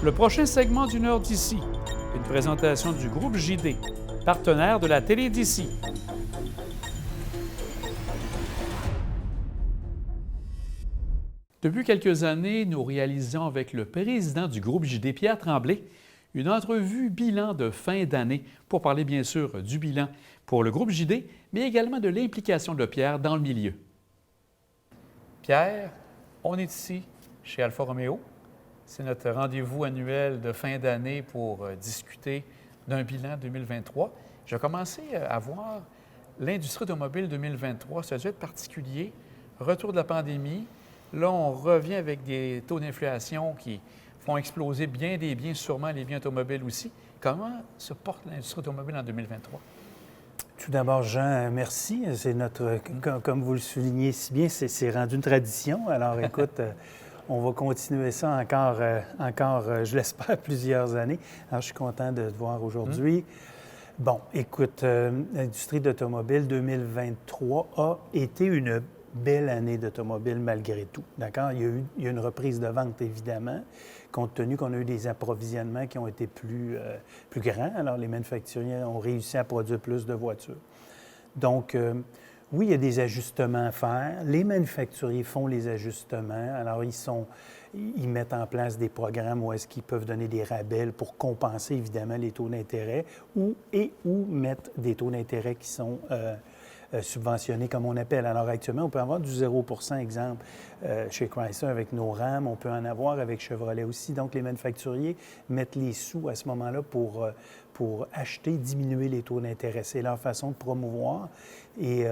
Le prochain segment d'une heure d'ici, une présentation du groupe JD, partenaire de la télé d'ici. Depuis quelques années, nous réalisons avec le président du groupe JD, Pierre Tremblay, une entrevue bilan de fin d'année pour parler bien sûr du bilan pour le groupe JD, mais également de l'implication de Pierre dans le milieu. Pierre, on est ici chez Alfa Romeo. C'est notre rendez-vous annuel de fin d'année pour discuter d'un bilan 2023. J'ai commencé à voir l'industrie automobile 2023. Ça a dû être particulier. Retour de la pandémie. Là, on revient avec des taux d'inflation qui font exploser bien des biens, sûrement les biens automobiles aussi. Comment se porte l'industrie automobile en 2023? Tout d'abord, Jean, merci. C'est comme vous le soulignez si bien, c'est rendu une tradition. Alors, écoute, on va continuer ça encore, je l'espère, plusieurs années. Alors, je suis content de te voir aujourd'hui. Bon, écoute, l'industrie d'automobile 2023 a été une belle année d'automobile malgré tout. D'accord? Il y a une reprise de vente, évidemment, compte tenu qu'on a eu des approvisionnements qui ont été plus grands. Alors, les manufacturiers ont réussi à produire plus de voitures. Donc, oui, il y a des ajustements à faire. Les manufacturiers font les ajustements. Alors, ils mettent en place des programmes où est-ce qu'ils peuvent donner des rabais pour compenser, évidemment, les taux d'intérêt ou mettre des taux d'intérêt qui sont subventionnés, comme on appelle. Alors, actuellement, on peut avoir du 0 exemple, chez Chrysler avec nos RAM. On peut en avoir avec Chevrolet aussi. Donc, les manufacturiers mettent les sous à ce moment-là pour acheter, diminuer les taux d'intérêt. C'est leur façon de promouvoir et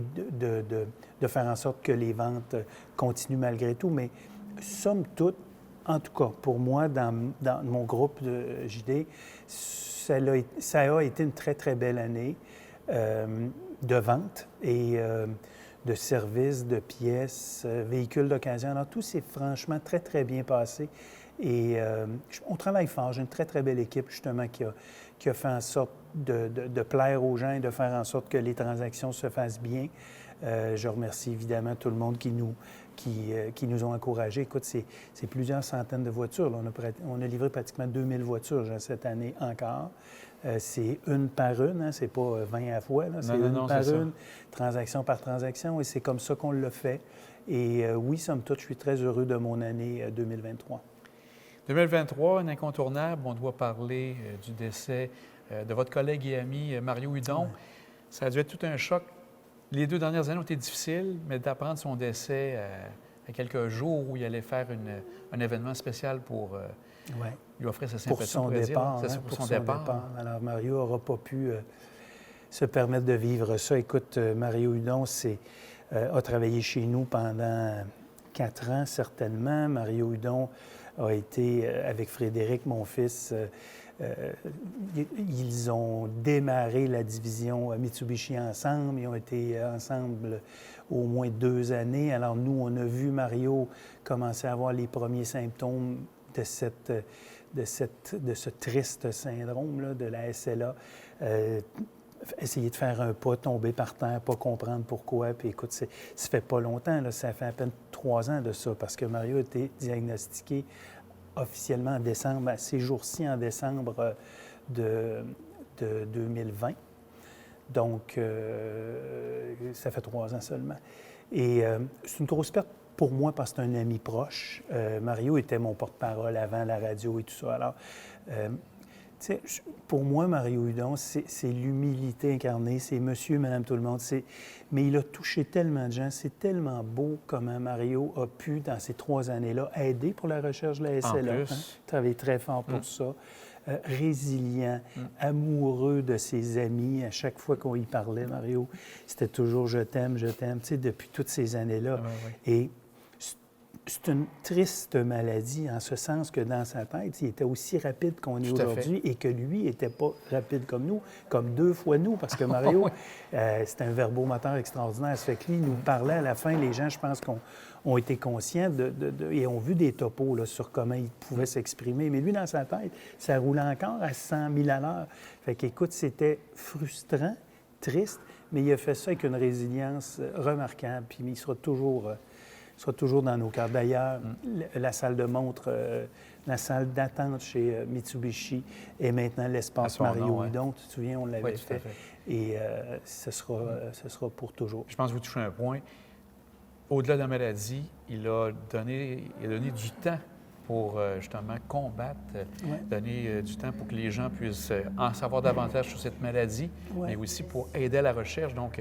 de faire en sorte que les ventes continuent malgré tout. Mais, somme toute, en tout cas, pour moi, dans mon groupe de JD, ça a été une très, très belle année de vente et de services, de pièces, véhicules d'occasion. Alors, tout s'est franchement très, très bien passé. Et on travaille fort. J'ai une très, très belle équipe, justement, qui a fait en sorte de plaire aux gens et de faire en sorte que les transactions se fassent bien. Je remercie évidemment tout le monde qui nous ont encouragés. Écoute, c'est plusieurs centaines de voitures. Là, on a livré pratiquement 2000 voitures cette année encore. C'est une par une, hein? C'est pas 20 à la fois. Là. C'est une par une, transaction par transaction, et c'est comme ça qu'on l'a fait. Et oui, somme toute, je suis très heureux de mon année 2023. 2023, un incontournable. On doit parler du décès de votre collègue et ami Mario Hudon. Ouais. Ça a dû être tout un choc. Les 2 dernières années ont été difficiles, mais d'apprendre son décès à quelques jours où il allait faire un événement spécial pour lui offrir sa sympathie. Pour son départ. Pour son départ. Alors, Mario n'aura pas pu se permettre de vivre ça. Écoute, Mario Hudon a travaillé chez nous pendant 4 ans, certainement. Mario Hudon a été, avec Frédéric, mon fils, ils ont démarré la division Mitsubishi ensemble. Ils ont été ensemble au moins 2 années. Alors, nous, on a vu Mario commencer à avoir les premiers symptômes de ce triste syndrome là, de la SLA. Essayer de faire un pas, tomber par terre, pas comprendre pourquoi. Puis écoute, ça fait pas longtemps, là, ça fait à peine 3 ans de ça, parce que Mario a été diagnostiqué officiellement en décembre, à ces jours-ci, en décembre de 2020. Donc, ça fait 3 ans seulement. Et c'est une grosse perte pour moi parce que c'est un ami proche. Mario était mon porte-parole avant la radio et tout ça. Alors, pour moi, Mario Hudon, c'est l'humilité incarnée, c'est monsieur, madame, tout le monde. Mais il a touché tellement de gens. C'est tellement beau comment Mario a pu, dans ces 3 années-là, aider pour la recherche de la SLA. Travailler très fort pour ça. Résilient, amoureux de ses amis. À chaque fois qu'on y parlait, Mario, c'était toujours « je t'aime », tu sais, depuis toutes ces années-là. Et c'est une triste maladie, en ce sens que dans sa tête, il était aussi rapide qu'on est aujourd'hui et que lui n'était pas rapide comme nous, comme 2 fois nous, parce que Mario, c'est un verbomoteur extraordinaire. Ça fait que lui, il nous parlait à la fin. Les gens, je pense, ont été conscients et ont vu des topos là, sur comment il pouvait s'exprimer. Mais lui, dans sa tête, ça roulait encore à 100 000 à l'heure. Fait qu'écoute, c'était frustrant, triste, mais il a fait ça avec une résilience remarquable. Puis il sera toujours dans nos cœurs. D'ailleurs, la salle de montre La salle d'attente chez Mitsubishi est maintenant l'espace Mario Hudon. Tu te souviens, on l'avait fait. Et ce sera pour toujours. Je pense que vous touchez un point. Au-delà de la maladie, il a donné du temps pour justement combattre, donner du temps pour que les gens puissent en savoir davantage sur cette maladie, mais aussi pour aider à la recherche. Donc,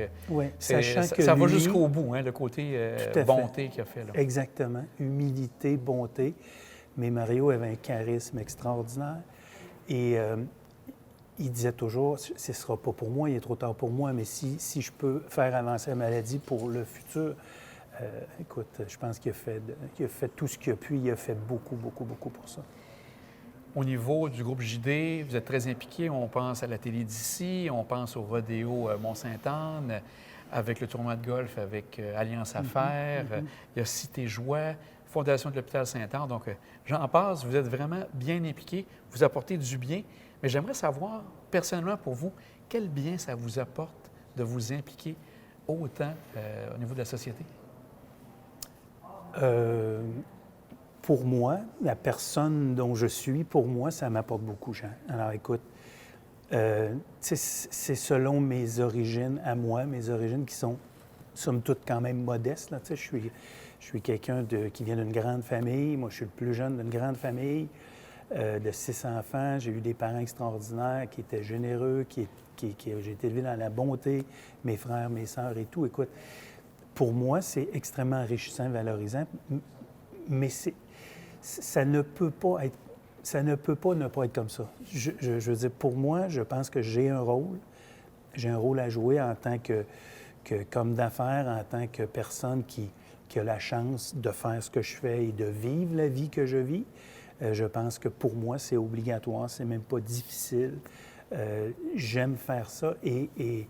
ça va jusqu'au bout, le côté bonté qu'il a fait. Là. Exactement. Humilité, bonté. Mais Mario avait un charisme extraordinaire. Et il disait toujours, ce ne sera pas pour moi, il est trop tard pour moi, mais si je peux faire avancer la maladie pour le futur, écoute, je pense qu'il a fait tout ce qu'il a pu. Il a fait beaucoup, beaucoup, beaucoup pour ça. Au niveau du groupe JD, vous êtes très impliqué. On pense à la télé d'ici, on pense au rodéo Mont-Sainte-Anne, avec le tournoi de golf avec Alliance Affaires. Il y a Cité Joie, Fondation de l'hôpital Sainte-Anne. Donc, j'en passe, vous êtes vraiment bien impliqué, vous apportez du bien. Mais j'aimerais savoir, personnellement pour vous, quel bien ça vous apporte de vous impliquer autant au niveau de la société? Pour moi, la personne dont je suis, pour moi, ça m'apporte beaucoup, Jean. Alors, écoute, c'est selon mes origines à moi, mes origines qui sont, somme toute, quand même modestes. Là, je suis quelqu'un qui vient d'une grande famille. Moi, je suis le plus jeune d'une grande famille de 6 enfants. J'ai eu des parents extraordinaires qui étaient généreux, j'ai été élevé dans la bonté, mes frères, mes sœurs et tout. Écoute, pour moi, c'est extrêmement enrichissant, valorisant, mais ça ne peut pas ne pas être comme ça. Je veux dire, pour moi, je pense que j'ai un rôle à jouer en tant qu'homme d'affaires, en tant que personne qui a la chance de faire ce que je fais et de vivre la vie que je vis. Je pense que pour moi, c'est obligatoire, c'est même pas difficile. J'aime faire ça et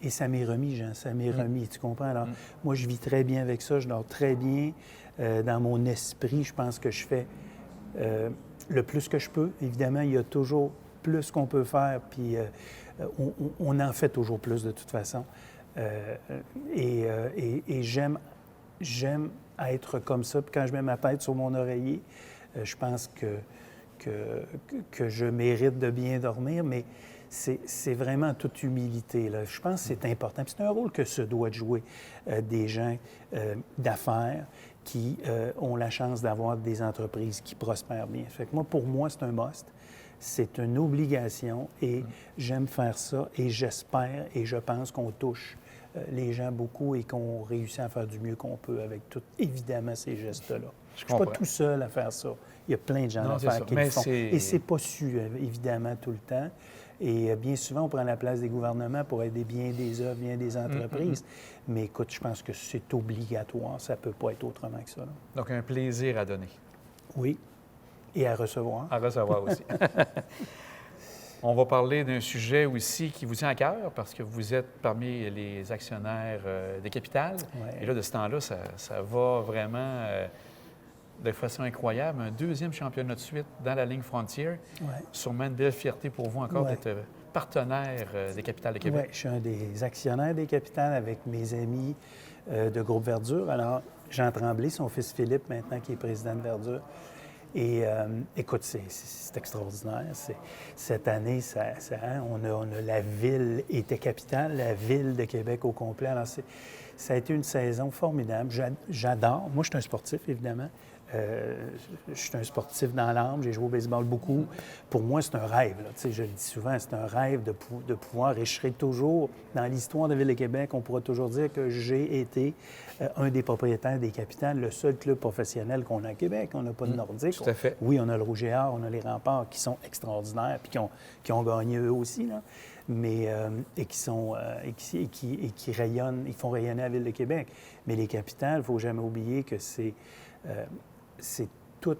ça m'est remis, Jean, ça m'est remis, tu comprends? Alors, moi, je vis très bien avec ça, je dors très bien. Dans mon esprit, je pense que je fais le plus que je peux. Évidemment, il y a toujours plus qu'on peut faire, puis on en fait toujours plus de toute façon. Et j'aime être comme ça. Puis quand je mets ma tête sur mon oreiller, je pense que je mérite de bien dormir, mais c'est vraiment toute humilité, là. Je pense que c'est important. Puis c'est un rôle que se doit jouer des gens d'affaires qui ont la chance d'avoir des entreprises qui prospèrent bien. Fait que pour moi, c'est un must. C'est une obligation et j'aime faire ça et j'espère et je pense qu'on touche les gens beaucoup et qu'on réussit à faire du mieux qu'on peut avec tout, évidemment, ces gestes-là. Je ne suis pas tout seul à faire ça. Il y a plein de gens à faire qui le font. Et c'est pas su, évidemment, tout le temps. Et bien souvent, on prend la place des gouvernements pour aider bien des œuvres, bien des entreprises. Mais écoute, je pense que c'est obligatoire. Ça ne peut pas être autrement que ça, là. Donc, un plaisir à donner. Oui. Et à recevoir. À recevoir aussi. On va parler d'un sujet aussi qui vous tient à cœur parce que vous êtes parmi les actionnaires des capitales. Ouais. Et là, de ce temps-là, ça va vraiment de façon incroyable. Un 2e championnat de suite dans la ligne Frontier. Ouais. Sûrement une belle fierté pour vous encore d'être partenaire des capitales de Québec. Oui, je suis un des actionnaires des capitales avec mes amis de Groupe Verdure. Alors, Jean Tremblay, son fils Philippe, maintenant, qui est président de Verdure. Et écoute, c'est extraordinaire. Cette année, on a la ville était capitale, la ville de Québec au complet. Alors, ça a été une saison formidable. J'adore. Moi, je suis un sportif, évidemment. Je suis un sportif dans l'âme. J'ai joué au baseball beaucoup. Pour moi, c'est un rêve. Là. Tu sais, je le dis souvent, c'est un rêve de pouvoir. Et je serai toujours, dans l'histoire de la Ville de Québec, on pourra toujours dire que j'ai été un des propriétaires des capitales, le seul club professionnel qu'on a à Québec. On n'a pas de Nordique. Tout à fait. Oui, on a le Rouge et Or, on a les Remparts qui sont extraordinaires puis qui ont gagné eux aussi, là. Mais et qui rayonnent, ils font rayonner la Ville de Québec. Mais les capitales, il ne faut jamais oublier que c'est tout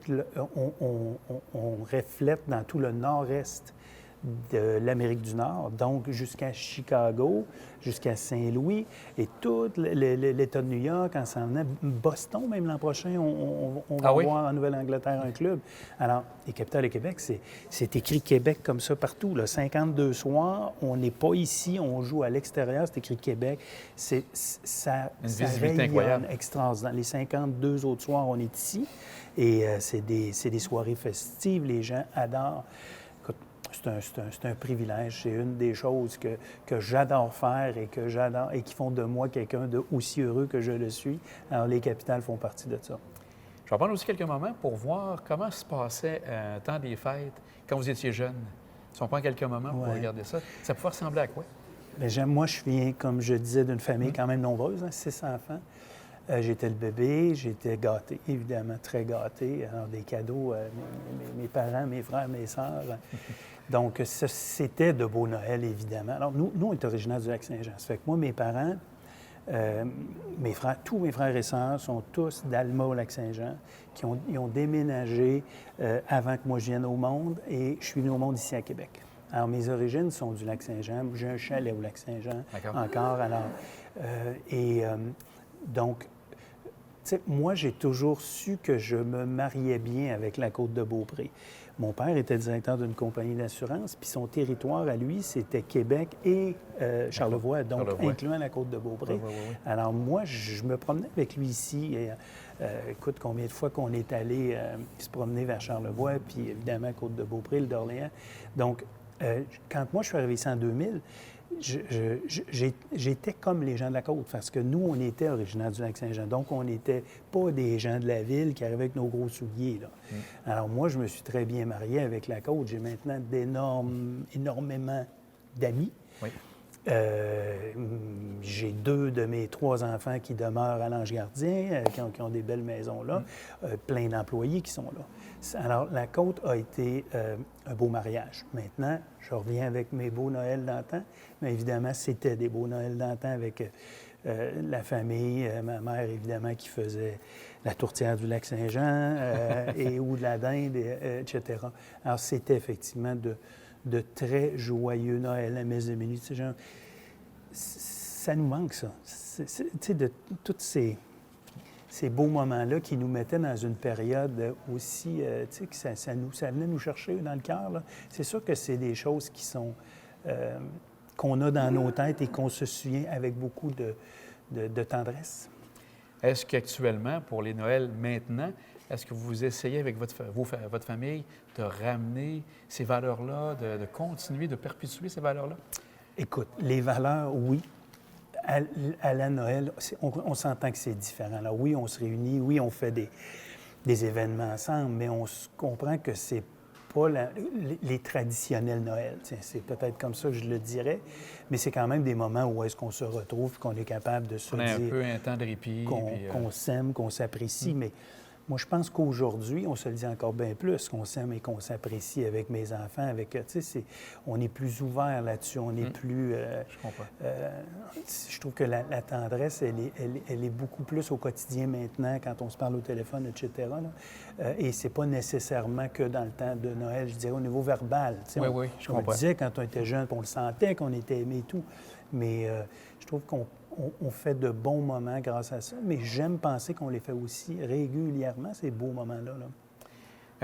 on reflète dans tout le nord-est de l'Amérique du Nord, donc jusqu'à Chicago, jusqu'à Saint-Louis, et tout l'État de New York, en s'en venant, Boston, même l'an prochain, on va avoir en Nouvelle-Angleterre un club. Alors, les Capitales de Québec, c'est écrit Québec comme ça partout. Là. 52 soirs, on n'est pas ici, on joue à l'extérieur, c'est écrit Québec. Ça visibilité incroyable. Extraordinaire. Les 52 autres soirs, on est ici, et c'est des soirées festives, les gens adorent. C'est un privilège. C'est une des choses que j'adore faire et que j'adore et qui font de moi quelqu'un d'aussi heureux que je le suis. Alors, les Capitales font partie de ça. Je vais prendre aussi quelques moments pour voir comment se passait le temps des fêtes quand vous étiez jeune. Si on prend quelques moments pour regarder ça, ça pouvait ressembler à quoi? Bien, moi, je viens, comme je disais, d'une famille quand même nombreuse, 6 enfants. J'étais le bébé, j'étais gâté, évidemment, très gâté. Alors, des cadeaux, mes parents, mes frères, mes sœurs. Donc, c'était de beaux Noëls, évidemment. Alors, nous, on est originaires du Lac-Saint-Jean. Ça fait que moi, mes parents, tous mes frères et sœurs sont tous d'Alma au Lac-Saint-Jean, ils ont déménagé avant que moi je vienne au monde, et je suis venu au monde ici à Québec. Alors, mes origines sont du Lac-Saint-Jean. J'ai un chalet au Lac-Saint-Jean encore. Alors, donc, tu sais, moi, j'ai toujours su que je me mariais bien avec la Côte-de-Beaupré. Mon père était directeur d'une compagnie d'assurance, puis son territoire à lui, c'était Québec et Charlevoix, donc incluant la Côte-de-Beaupré. Oui. Alors moi, je me promenais avec lui ici. Et, écoute, combien de fois qu'on est allé se promener vers Charlevoix, puis évidemment Côte-de-Beaupré, l'île d'Orléans. Donc, quand moi, je suis arrivé ici en 2000, j'étais comme les gens de la côte, parce que nous, on était originaires du Lac-Saint-Jean. Donc, on n'était pas des gens de la ville qui arrivaient avec nos gros souliers. Là. Alors, moi, je me suis très bien marié avec la côte. J'ai maintenant énormément d'amis. Oui. J'ai 2 de mes 3 enfants qui demeurent à l'Ange Gardien, qui ont des belles maisons là, plein d'employés qui sont là. Alors, la côte a été un beau mariage. Maintenant, je reviens avec mes beaux Noëls d'antan, mais évidemment, c'était des beaux Noëls d'antan avec la famille, ma mère, évidemment, qui faisait la tourtière du Lac-Saint-Jean ou de la dinde, etc. Alors, c'était effectivement de très joyeux Noël à messe de minuit. Ça nous manque, ça. Tu sais, de tous ces beaux moments-là qui nous mettaient dans une période aussi, tu sais, que ça venait nous chercher dans le cœur. Là. C'est sûr que c'est des choses qui sont, qu'on a dans nos têtes et qu'on se souvient avec beaucoup de tendresse. Est-ce qu'actuellement, pour les Noëls maintenant, est-ce que vous essayez avec votre famille de ramener ces valeurs-là, de continuer, de perpétuer ces valeurs-là? Écoute, les valeurs, oui. À la Noël, on s'entend que c'est différent. Alors, oui, on se réunit, oui, on fait des événements ensemble, mais on se comprend que c'est pas les traditionnels Noël. C'est peut-être comme ça que je le dirais, mais c'est quand même des moments où est-ce qu'on se retrouve, qu'on est capable de se dire... un peu un temps de répit. Qu'on s'aime, qu'on s'apprécie, mais... Moi, je pense qu'aujourd'hui, on se le dit encore bien plus, qu'on s'aime et qu'on s'apprécie avec mes enfants, avec, tu sais, on est plus ouvert là-dessus, on est plus... je comprends. Je trouve que la tendresse, elle est beaucoup plus au quotidien maintenant, quand on se parle au téléphone, etc. Et c'est pas nécessairement que dans le temps de Noël, je dirais, au niveau verbal. Oui, je comprends. On le disait quand on était jeune, on le sentait, qu'on était aimé et tout. Mais je trouve qu'on fait de bons moments grâce à ça, mais j'aime penser qu'on les fait aussi régulièrement, ces beaux moments-là.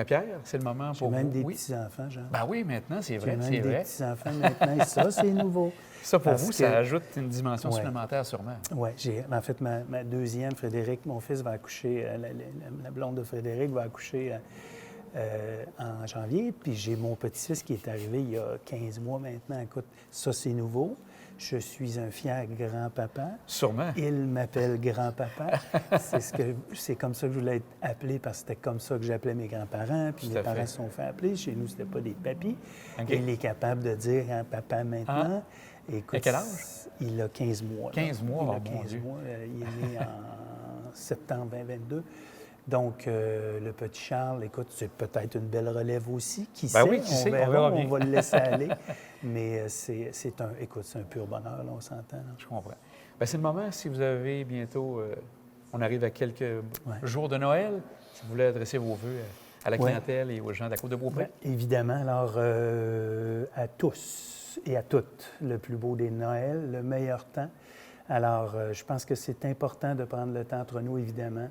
Pierre, c'est le moment pour vous. J'ai même des petits-enfants, Jean. Ben oui, maintenant, c'est vrai. J'ai même des petits-enfants maintenant, et ça, c'est nouveau. Ça, pour vous, ça ajoute une dimension supplémentaire, sûrement. Oui. En fait, ma deuxième, Frédéric, mon fils va accoucher, la blonde de Frédéric va accoucher en janvier, puis j'ai mon petit-fils qui est arrivé il y a 15 mois maintenant. Écoute, ça, c'est nouveau. Je suis un fier grand-papa. Sûrement. Il m'appelle grand-papa. C'est comme ça que je voulais être appelé, parce que c'était comme ça que j'appelais mes grands-parents. Puis mes parents se sont fait appeler. Chez nous, c'était pas des papis. Okay. Il est capable de dire papa maintenant. Écoute, à quel âge? Il a 15 mois. 15 mois, il a 15 mois. Il est né en septembre 2022. Donc, le petit Charles, écoute, c'est peut-être une belle relève aussi. Qui sait? Oui, qui sait? On va le laisser aller. Mais c'est un pur bonheur, là, on s'entend. Là. Je comprends. Bien, c'est le moment, si vous avez bientôt... on arrive à quelques jours de Noël. Si vous voulez adresser vos vœux à la Ouais. clientèle et aux gens de la Côte-de-Beaupré? Bien, évidemment, alors à tous et à toutes, le plus beau des Noëls, le meilleur temps. Alors, je pense que c'est important de prendre le temps entre nous, évidemment.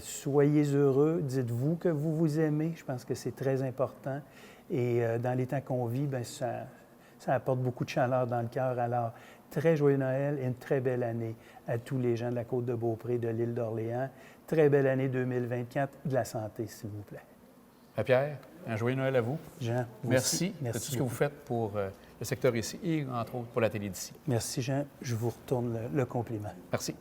Soyez heureux, dites-vous que vous vous aimez, je pense que c'est très important. Et dans les temps qu'on vit, bien, ça apporte beaucoup de chaleur dans le cœur. Alors, très joyeux Noël et une très belle année à tous les gens de la Côte-de-Beaupré, de l'île d'Orléans. Très belle année 2024, de la santé, s'il vous plaît. Pierre, un joyeux Noël à vous. Jean, vous Merci aussi. de tout Merci ce que vous beaucoup. faites pour le secteur ici et, entre autres, pour la télé d'ici. Merci, Jean. Je vous retourne le compliment. Merci.